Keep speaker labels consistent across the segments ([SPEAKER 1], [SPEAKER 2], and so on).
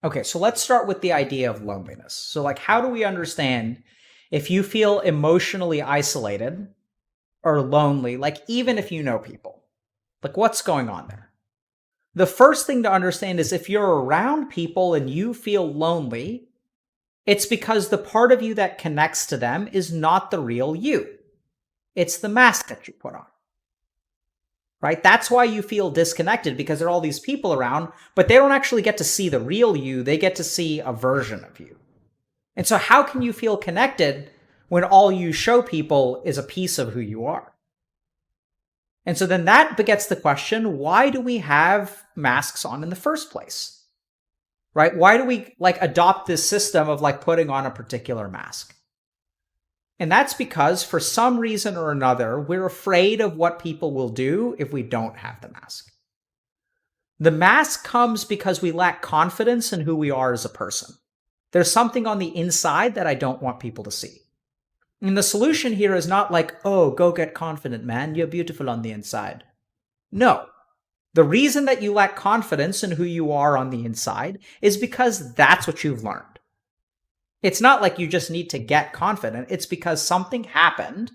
[SPEAKER 1] Okay, so let's start with the idea of loneliness. So, like, how do we understand if you feel emotionally isolated or lonely, like, even if you know people? Like, what's going on there? The first thing to understand is if you're around people and you feel lonely, it's because the part of you that connects to them is not the real you. It's the mask that you put on, right? That's why you feel disconnected, because there are all these people around, but they don't actually get to see the real you. They get to see a version of you. And so, how can you feel connected when all you show people is a piece of who you are? And so then that begets the question, why do we have masks on in the first place? Right? Why do we like adopt this system of like putting on a particular mask? And that's because for some reason or another, we're afraid of what people will do if we don't have the mask. The mask comes because we lack confidence in who we are as a person. There's something on the inside that I don't want people to see. And the solution here is not like, oh, go get confident, man. You're beautiful on the inside. No. The reason that you lack confidence in who you are on the inside is because that's what you've learned. It's not like you just need to get confident. It's because something happened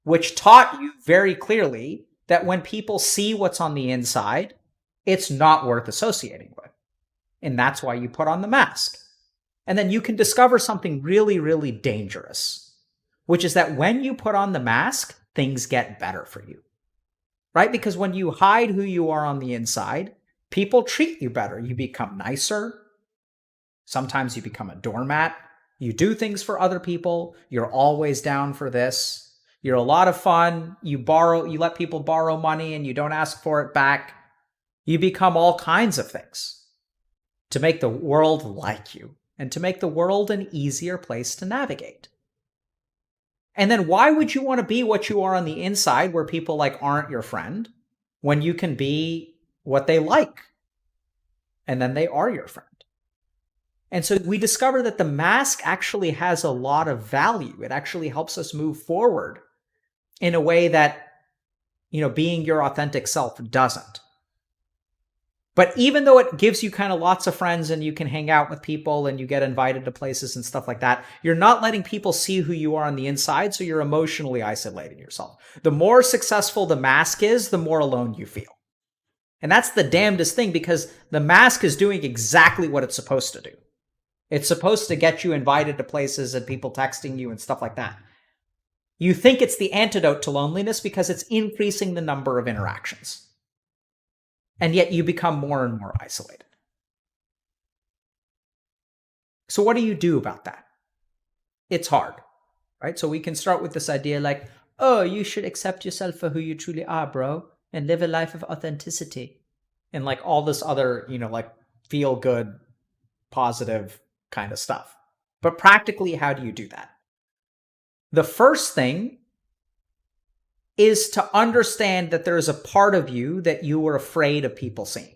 [SPEAKER 1] which taught you very clearly that when people see what's on the inside, it's not worth associating with. And that's why you put on the mask. And then you can discover something really, really dangerous, which is that when you put on the mask, things get better for you, right? Because when you hide who you are on the inside, people treat you better. You become nicer. Sometimes you become a doormat. You do things for other people. You're always down for this. You're a lot of fun. You let people borrow money and you don't ask for it back. You become all kinds of things to make the world like you and to make the world an easier place to navigate. And then why would you want to be what you are on the inside where people like aren't your friend when you can be what they like and then they are your friend? And so we discover that the mask actually has a lot of value. It actually helps us move forward in a way that, being your authentic self doesn't. But even though it gives you kind of lots of friends and you can hang out with people and you get invited to places and stuff like that, you're not letting people see who you are on the inside, so you're emotionally isolating yourself. The more successful the mask is, the more alone you feel. And that's the damnedest thing, because the mask is doing exactly what it's supposed to do. It's supposed to get you invited to places and people texting you and stuff like that. You think it's the antidote to loneliness because it's increasing the number of interactions. And yet you become more and more isolated. So what do you do about that? It's hard, right? So we can start with this idea like, oh, you should accept yourself for who you truly are, bro, and live a life of authenticity. And like all this other, like feel good, positive kind of stuff. But practically, how do you do that? The first thing is to understand that there's a part of you that you were afraid of people seeing.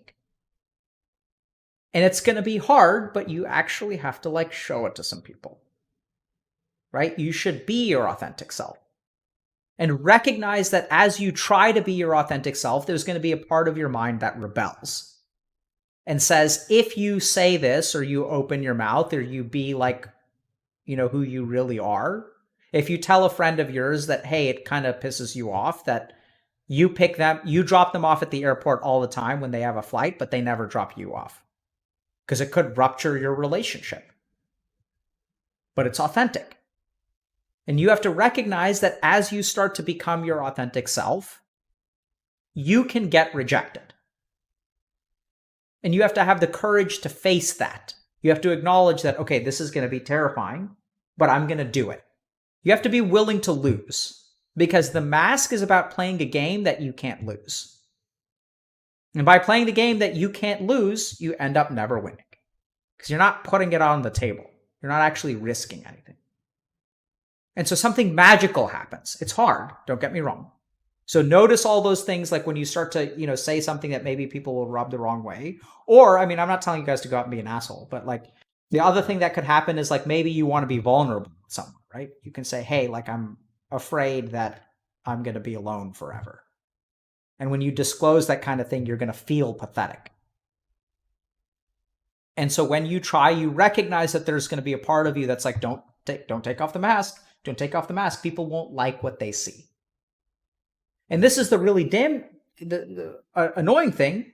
[SPEAKER 1] And it's going to be hard, but you actually have to like show it to some people, right? You should be your authentic self. And recognize that as you try to be your authentic self, there's going to be a part of your mind that rebels and says, if you say this or you open your mouth or you be like, who you really are, if you tell a friend of yours that, hey, it kind of pisses you off that you drop them off at the airport all the time when they have a flight, but they never drop you off because it could rupture your relationship. But it's authentic. And you have to recognize that as you start to become your authentic self, you can get rejected. And you have to have the courage to face that. You have to acknowledge that, okay, this is going to be terrifying, but I'm going to do it. You have to be willing to lose, because the mask is about playing a game that you can't lose. And by playing the game that you can't lose, you end up never winning, because you're not putting it on the table. You're not actually risking anything. And so something magical happens. It's hard, don't get me wrong. So notice all those things, like when you start to, say something that maybe people will rub the wrong way. Or, I'm not telling you guys to go out and be an asshole, but like the other thing that could happen is like maybe you want to be vulnerable with someone, right? You can say, hey, like I'm afraid that I'm going to be alone forever. And when you disclose that kind of thing, you're going to feel pathetic. And so when you try, you recognize that there's going to be a part of you that's like, don't take off the mask. Don't take off the mask. People won't like what they see. And this is the really annoying thing,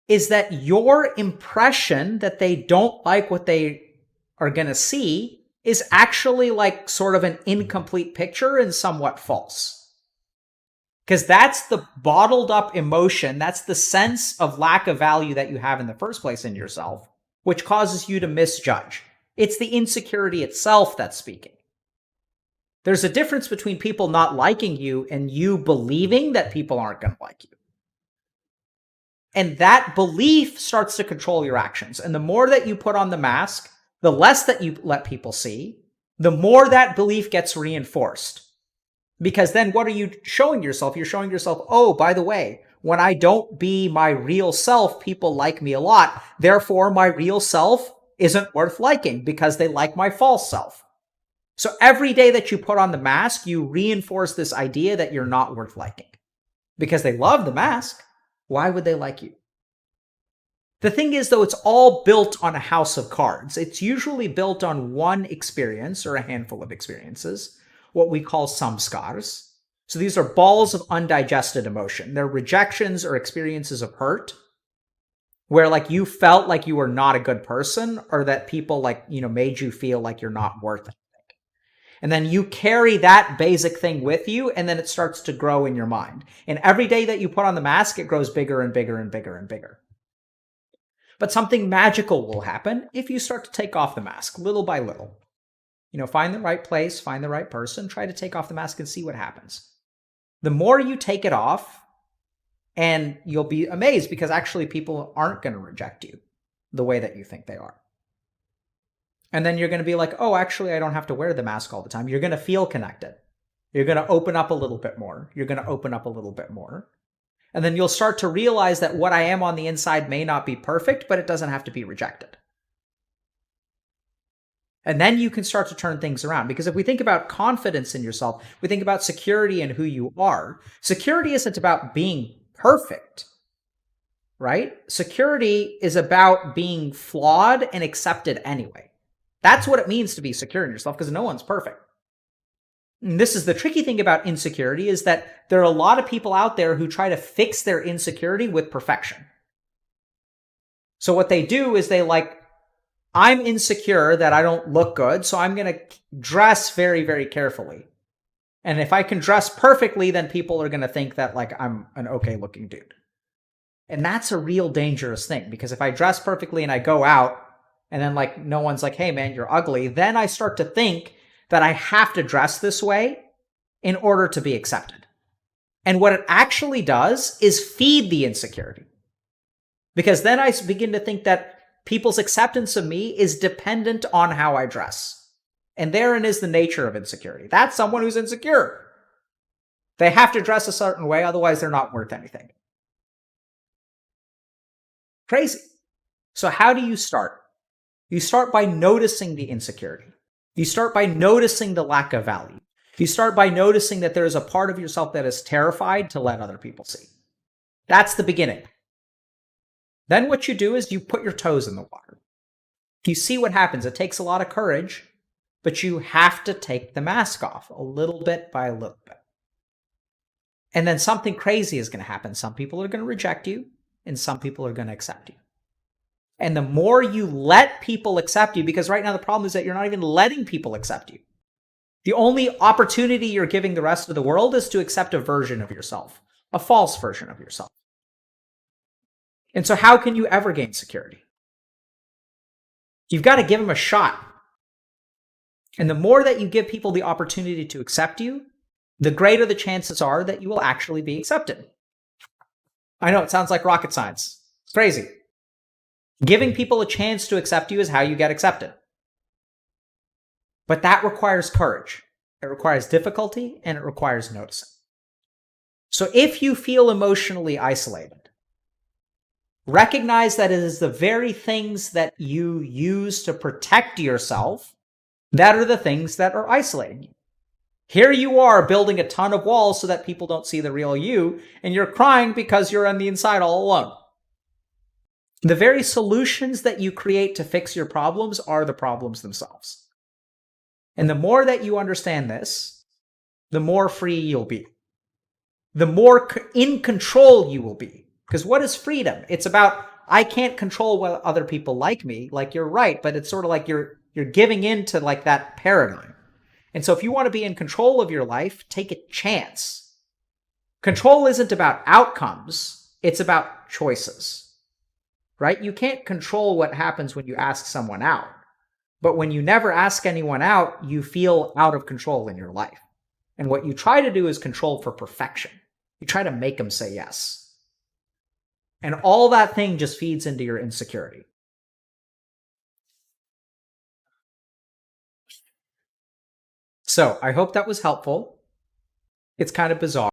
[SPEAKER 1] is that your impression that they don't like what they are going to see is actually like sort of an incomplete picture and somewhat false. Because that's the bottled up emotion, that's the sense of lack of value that you have in the first place in yourself, which causes you to misjudge. It's the insecurity itself that's speaking. There's a difference between people not liking you and you believing that people aren't going to like you. And that belief starts to control your actions. And the more that you put on the mask, the less that you let people see, the more that belief gets reinforced. Because then what are you showing yourself? You're showing yourself, oh, by the way, when I don't be my real self, people like me a lot. Therefore, my real self isn't worth liking because they like my false self. So every day that you put on the mask, you reinforce this idea that you're not worth liking. Because they love the mask. Why would they like you? The thing is, though, it's all built on a house of cards. It's usually built on one experience or a handful of experiences, what we call samskars. So these are balls of undigested emotion. They're rejections or experiences of hurt, where like you felt like you were not a good person, or that people made you feel like you're not worth it. And then you carry that basic thing with you, and then it starts to grow in your mind. And every day that you put on the mask, it grows bigger and bigger and bigger and bigger. But something magical will happen if you start to take off the mask little by little. Find the right place, find the right person, try to take off the mask and see what happens. The more you take it off, and you'll be amazed because actually people aren't going to reject you the way that you think they are. And then you're going to be like, oh, actually, I don't have to wear the mask all the time. You're going to feel connected. You're going to open up a little bit more. You're going to open up a little bit more. And then you'll start to realize that what I am on the inside may not be perfect, but it doesn't have to be rejected. And then you can start to turn things around. Because if we think about confidence in yourself, we think about security in who you are. Security isn't about being perfect, right? Security is about being flawed and accepted anyway. That's what it means to be secure in yourself, because no one's perfect. And this is the tricky thing about insecurity, is that there are a lot of people out there who try to fix their insecurity with perfection. So what they do is I'm insecure that I don't look good, so I'm going to dress very, very carefully. And if I can dress perfectly, then people are going to think that I'm an okay looking dude. And that's a real dangerous thing, because if I dress perfectly and I go out, and then no one's like, hey man, you're ugly, then I start to think that I have to dress this way in order to be accepted. And what it actually does is feed the insecurity. Because then I begin to think that people's acceptance of me is dependent on how I dress. And therein is the nature of insecurity. That's someone who's insecure. They have to dress a certain way, otherwise they're not worth anything. Crazy. So how do you start? You start by noticing the insecurity. You start by noticing the lack of value. You start by noticing that there is a part of yourself that is terrified to let other people see. That's the beginning. Then what you do is you put your toes in the water. You see what happens. It takes a lot of courage, but you have to take the mask off a little bit by a little bit. And then something crazy is going to happen. Some people are going to reject you, and some people are going to accept you. And the more you let people accept you, because right now the problem is that you're not even letting people accept you. The only opportunity you're giving the rest of the world is to accept a version of yourself, a false version of yourself. And so how can you ever gain security? You've got to give them a shot. And the more that you give people the opportunity to accept you, the greater the chances are that you will actually be accepted. I know it sounds like rocket science. It's crazy. Giving people a chance to accept you is how you get accepted. But that requires courage. It requires difficulty, and it requires noticing. So if you feel emotionally isolated, recognize that it is the very things that you use to protect yourself that are the things that are isolating you. Here you are building a ton of walls so that people don't see the real you, and you're crying because you're on the inside all alone. The very solutions that you create to fix your problems are the problems themselves. And the more that you understand this, the more free you'll be. The more in control you will be. Because what is freedom? It's about, I can't control what other people like me. Like, you're right, but it's sort of like you're giving into like that paradigm. And so if you want to be in control of your life, take a chance. Control isn't about outcomes, it's about choices, right? You can't control what happens when you ask someone out. But when you never ask anyone out, you feel out of control in your life. And what you try to do is control for perfection. You try to make them say yes. And all that thing just feeds into your insecurity. So I hope that was helpful. It's kind of bizarre.